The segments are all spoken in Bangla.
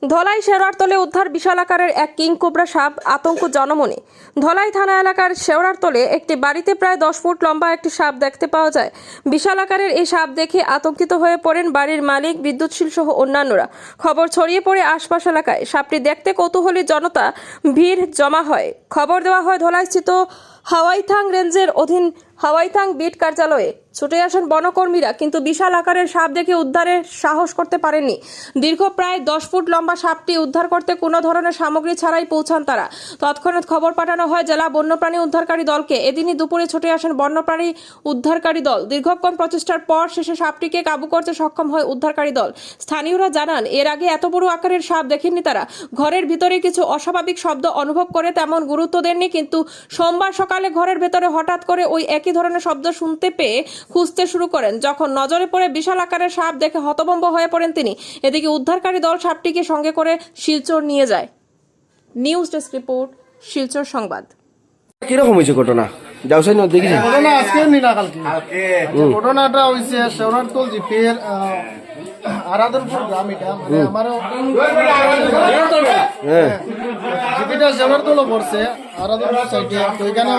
ধলাই শেওড়ারতলে উদ্ধার বিশাল আকারের এক কিং কোবরা সাপ, আতঙ্ক জনমনে। ধলাই থানা এলাকার শেওড়ারতলে একটি বাড়িতে প্রায় 10 ফুট লম্বা একটি সাপ দেখতে পাওয়া যায়। বিশাল আকারের এই সাপ দেখে আতঙ্কিত হয়ে পড়েন বাড়ির মালিক, বিদ্যুৎশীল সহ অন্যান্যরা। খবর ছড়িয়ে পড়ে আশপাশ এলাকায়। সাপটি দেখতে কৌতূহলী জনতা ভিড় জমা হয়। খবর দেওয়া হয় ধলাইস্থিত হাওয়াইথাং রেঞ্জের অধীন হাওয়াইথাং বিট কার্যালয়ে। ছুটে আসেন বনকর্মীরা, কিন্তু বিশাল আকারের সাপ দেখে উদ্ধারের সাহস করতে পারেননি। দীর্ঘ প্রায় 10 ফুট লম্বা সাপটি উদ্ধার করতে কোনো ধরনের সামগ্রী ছাড়াই পৌঁছান তারা। তৎক্ষণাৎ খবর পাঠানো হয় জেলা বন্যপ্রাণী উদ্ধারকারী দলকে। এদিনই দুপুরে ছুটে আসেন বন্যপ্রাণী উদ্ধারকারী দল। দীর্ঘক্ষণ প্রচেষ্টার পর শেষে সাপটিকে কাবু করতে সক্ষম হয় উদ্ধারকারী দল। স্থানীয়রা জানান, এর আগে এত বড় আকারের সাপ দেখেননি তারা। ঘরের ভিতরে কিছু অস্বাভাবিক শব্দ অনুভব করে তেমন গুরুত্ব দেননি, কিন্তু সোমবার সকালে ঘরের ভেতরে হঠাৎ করে ওই একই ধরনের শব্দ শুনতে পেয়ে খুঁজতে শুরু করেন। যখন নজরে পড়ে বিশাল আকারের সাপ দেখে হতভম্ব হয়ে পড়েন তিনি। এদিকে উদ্ধারকারী দল সাপটিকে সঙ্গে করে শিলচর নিয়ে যায়। নিউজ ডেস্ক রিপোর্ট, শিলচর সংবাদ। কিরকম হয়েছে ঘটনা? যাওছেন না দেখি ঘটনা আজকে নি না কালকে। ঘটনাটা হইছে শেওড়ারতল জিপির আরাদনপুর গ্রাম। এটা মানে আমারও জিপিটা শেওড়ারতলও পড়ছে আরাদনপুর সাইডে। তো এখানে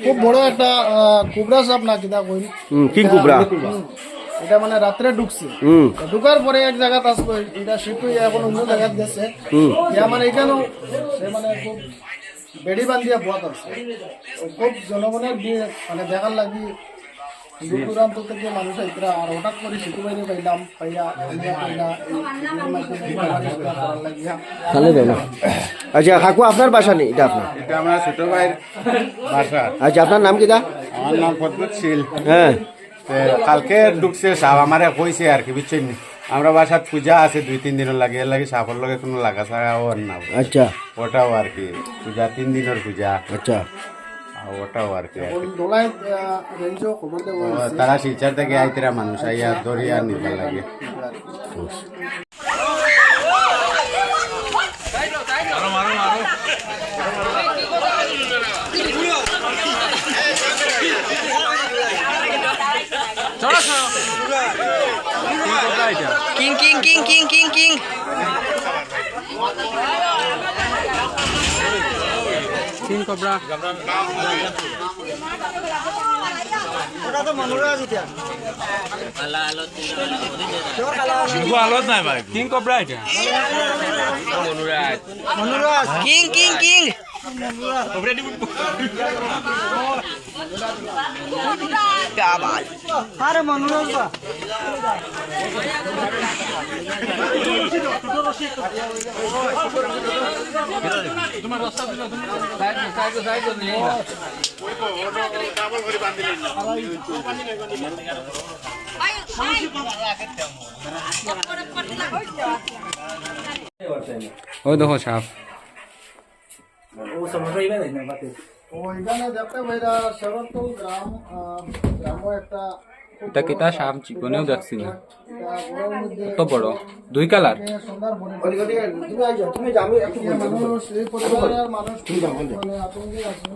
খুব বড় একটা কুবরা সাপ না কিনা কই, কিং কোবরা, এটা মানে রাত্রে ঢুকছে। ঢুকার পরে এক জায়গা আসলো, এটা শিফট হয়ে এখন অন্য জায়গায় গেছে। মানে এখানেও সে মানে খুব বেড়ি বান্ধিয়া বয়াত আছে। খুব জনগণের মানে দেখার লাগি দূর দূরান্ত থেকে মানুষ আইতরা। আর হঠাৎ করে সেতু বাইরে পাইলাম, পাইয়া আচ্ছা কাকু, আপনার বাসা নেই? এটা আপনার? এটা আমার ছোট ভাইয়ের বাসা। আচ্ছা, আপনার নাম কিটা? আমার নাম পদ্মশীল। হ্যাঁ, কালকে ঢুকছে সাপ, আমারে কইছে আর কি, বুঝছেন? আমরা বাসাত পূজা আছে 2-3 দিনের লাগে, এর লাগে সাপের লগে কোনো লাগা ছাড়া ওর না। আচ্ছা ওটাও আর কি পূজা, 3 দিনের পূজা। আচ্ছা, ওটাও আর কি দোলাই রেঞ্জও খবর দেবো। তারা শিলচর থেকে আইতেরা মানুষ আইয়া দরিয়া নিবার লাগে। King king king king king king king cobra ওটা তো মনোরাজ এটা আলোত নাই ভাই। কিং কোবরা এটা মনোরাজ কিং কিং কিং কাবাল আরে মনোরাজ বা তোমার রাস্তা দিল, তুমি সাইড নিয়ে না। ও দেখো সাপ। ওইখানে দেখতে ভাইরা শেওড়ারতল গ্রাম একটা এটা কিতা সাপ জীবনেও দেখছি না, কত বড়, 2 কালার। সুন্দর বনে তুমি যাও, আমি একটু মানুষ এই পরিবারের মানুষ মানে আতঙ্কে আছে।